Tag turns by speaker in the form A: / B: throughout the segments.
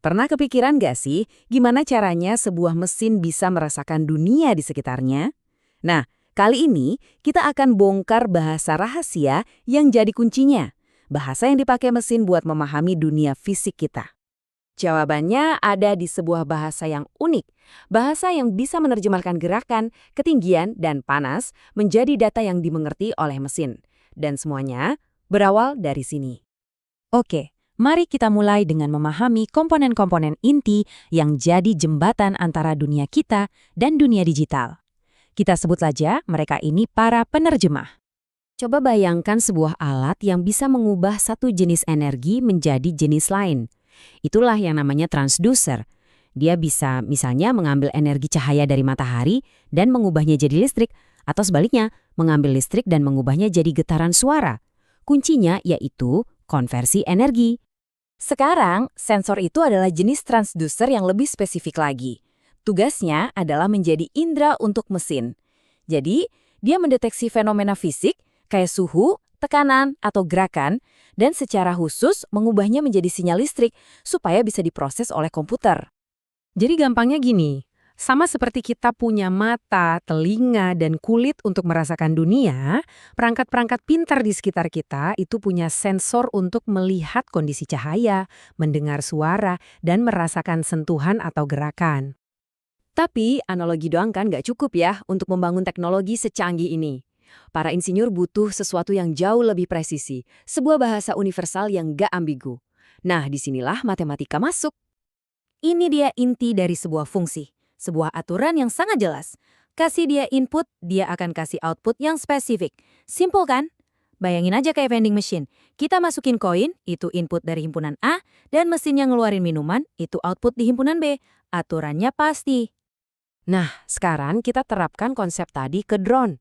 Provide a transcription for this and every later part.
A: Pernah kepikiran gak sih gimana caranya sebuah mesin bisa merasakan dunia di sekitarnya? Nah, kali ini kita akan bongkar bahasa rahasia yang jadi kuncinya. Bahasa yang dipakai mesin buat memahami dunia fisik kita. Jawabannya ada di sebuah bahasa yang unik. Bahasa yang bisa menerjemahkan gerakan, ketinggian, dan panas menjadi data yang dimengerti oleh mesin. Dan semuanya berawal dari sini. Oke. Mari kita mulai dengan memahami komponen-komponen inti yang jadi jembatan antara dunia kita dan dunia digital. Kita sebut saja mereka ini para penerjemah. Coba bayangkan sebuah alat yang bisa mengubah satu jenis energi menjadi jenis lain. Itulah yang namanya transducer. Dia bisa misalnya mengambil energi cahaya dari matahari dan mengubahnya jadi listrik, atau sebaliknya, mengambil listrik dan mengubahnya jadi getaran suara. Kuncinya yaitu konversi energi. Sekarang, sensor itu adalah jenis transducer yang lebih spesifik lagi. Tugasnya adalah menjadi indera untuk mesin. Jadi, dia mendeteksi fenomena fisik, kayak suhu, tekanan, atau gerakan, dan secara khusus mengubahnya menjadi sinyal listrik supaya bisa diproses oleh komputer. Jadi gampangnya gini, sama seperti kita punya mata, telinga, dan kulit untuk merasakan dunia, perangkat-perangkat pintar di sekitar kita itu punya sensor untuk melihat kondisi cahaya, mendengar suara, dan merasakan sentuhan atau gerakan. Tapi analogi doang kan nggak cukup ya untuk membangun teknologi secanggih ini. Para insinyur butuh sesuatu yang jauh lebih presisi, sebuah bahasa universal yang nggak ambigu. Nah, disinilah matematika masuk. Ini dia inti dari sebuah fungsi. Sebuah aturan yang sangat jelas. Kasih dia input, dia akan kasih output yang spesifik. Simple kan? Bayangin aja kayak vending machine. Kita masukin koin, itu input dari himpunan A, dan mesin yang ngeluarin minuman, itu output di himpunan B. Aturannya pasti. Nah, sekarang kita terapkan konsep tadi ke drone.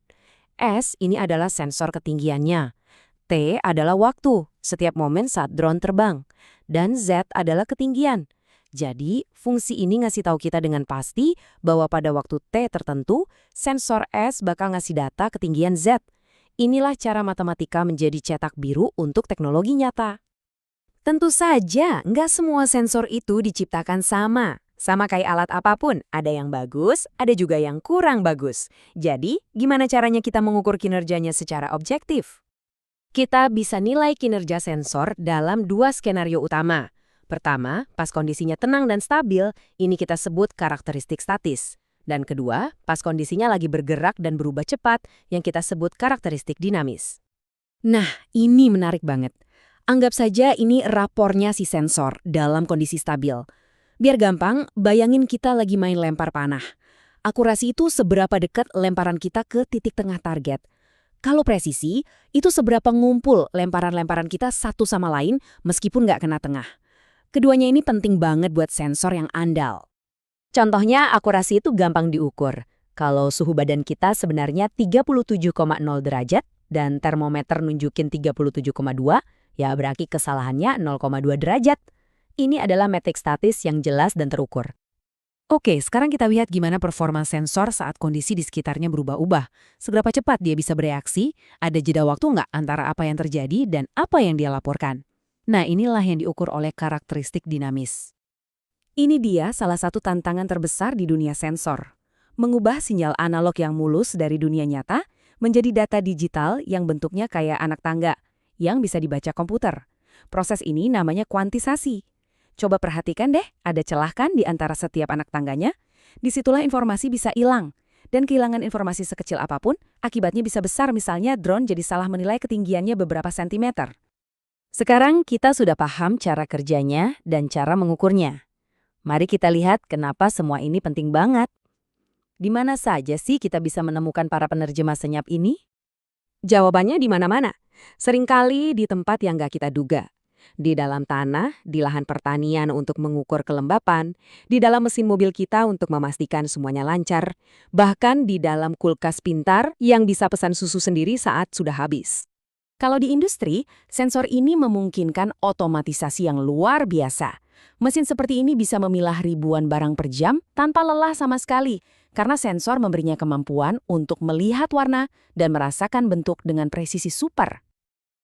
A: S ini adalah sensor ketinggiannya. T adalah waktu, setiap momen saat drone terbang. Dan Z adalah ketinggian. Jadi, fungsi ini ngasih tahu kita dengan pasti bahwa pada waktu T tertentu, sensor S bakal ngasih data ketinggian Z. Inilah cara matematika menjadi cetak biru untuk teknologi nyata. Tentu saja, nggak semua sensor itu diciptakan sama. Sama kayak alat apapun, ada yang bagus, ada juga yang kurang bagus. Jadi, gimana caranya kita mengukur kinerjanya secara objektif? Kita bisa nilai kinerja sensor dalam dua skenario utama. Pertama, pas kondisinya tenang dan stabil, ini kita sebut karakteristik statis. Dan kedua, pas kondisinya lagi bergerak dan berubah cepat, yang kita sebut karakteristik dinamis. Nah, ini menarik banget. Anggap saja ini rapornya si sensor dalam kondisi stabil. Biar gampang, bayangin kita lagi main lempar panah. Akurasi itu seberapa dekat lemparan kita ke titik tengah target. Kalau presisi, itu seberapa ngumpul lemparan-lemparan kita satu sama lain meskipun nggak kena tengah. Keduanya ini penting banget buat sensor yang andal. Contohnya, akurasi itu gampang diukur. Kalau suhu badan kita sebenarnya 37,0 derajat dan termometer nunjukin 37,2, ya berarti kesalahannya 0,2 derajat. Ini adalah metrik statis yang jelas dan terukur. Oke, sekarang kita lihat gimana performa sensor saat kondisi di sekitarnya berubah-ubah. Seberapa cepat dia bisa bereaksi, ada jeda waktu nggak antara apa yang terjadi dan apa yang dia laporkan. Nah, inilah yang diukur oleh karakteristik dinamis. Ini dia salah satu tantangan terbesar di dunia sensor. Mengubah sinyal analog yang mulus dari dunia nyata menjadi data digital yang bentuknya kayak anak tangga, yang bisa dibaca komputer. Proses ini namanya kuantisasi. Coba perhatikan deh, ada celah kan di antara setiap anak tangganya? Disitulah informasi bisa hilang. Dan kehilangan informasi sekecil apapun, akibatnya bisa besar, misalnya drone jadi salah menilai ketinggiannya beberapa sentimeter. Sekarang kita sudah paham cara kerjanya dan cara mengukurnya. Mari kita lihat kenapa semua ini penting banget. Di mana saja sih kita bisa menemukan para penerjemah senyap ini? Jawabannya di mana-mana. Seringkali di tempat yang nggak kita duga. Di dalam tanah, di lahan pertanian untuk mengukur kelembapan, di dalam mesin mobil kita untuk memastikan semuanya lancar, bahkan di dalam kulkas pintar yang bisa pesan susu sendiri saat sudah habis. Kalau di industri, sensor ini memungkinkan otomatisasi yang luar biasa. Mesin seperti ini bisa memilah ribuan barang per jam tanpa lelah sama sekali, karena sensor memberinya kemampuan untuk melihat warna dan merasakan bentuk dengan presisi super.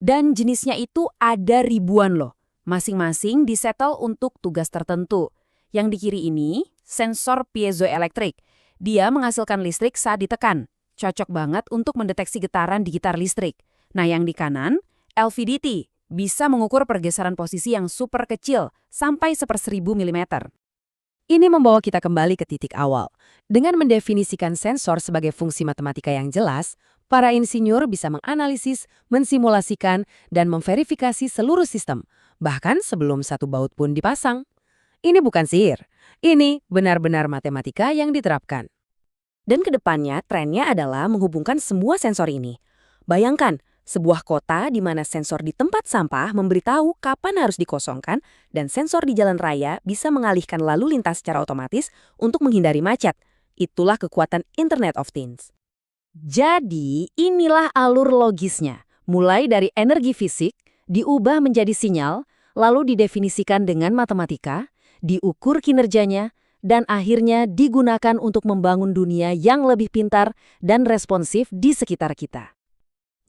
A: Dan jenisnya itu ada ribuan loh. Masing-masing disetel untuk tugas tertentu. Yang di kiri ini, sensor piezoelektrik. Dia menghasilkan listrik saat ditekan. Cocok banget untuk mendeteksi getaran di gitar listrik. Nah, yang di kanan, LVDT. Bisa mengukur pergeseran posisi yang super kecil, sampai 1/1000 mm. Ini membawa kita kembali ke titik awal. Dengan mendefinisikan sensor sebagai fungsi matematika yang jelas, para insinyur bisa menganalisis, mensimulasikan, dan memverifikasi seluruh sistem, bahkan sebelum satu baut pun dipasang. Ini bukan sihir, ini benar-benar matematika yang diterapkan. Dan kedepannya trennya adalah menghubungkan semua sensor ini. Bayangkan, sebuah kota di mana sensor di tempat sampah memberitahu kapan harus dikosongkan dan sensor di jalan raya bisa mengalihkan lalu lintas secara otomatis untuk menghindari macet. Itulah kekuatan Internet of Things. Jadi, inilah alur logisnya. Mulai dari energi fisik, diubah menjadi sinyal, lalu didefinisikan dengan matematika, diukur kinerjanya, dan akhirnya digunakan untuk membangun dunia yang lebih pintar dan responsif di sekitar kita.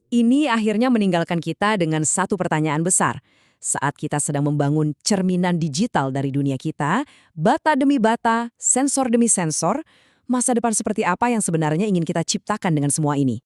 A: Ini akhirnya meninggalkan kita dengan satu pertanyaan besar. Saat kita sedang membangun cerminan digital dari dunia kita, bata demi bata, sensor demi sensor, masa depan seperti apa yang sebenarnya ingin kita ciptakan dengan semua ini?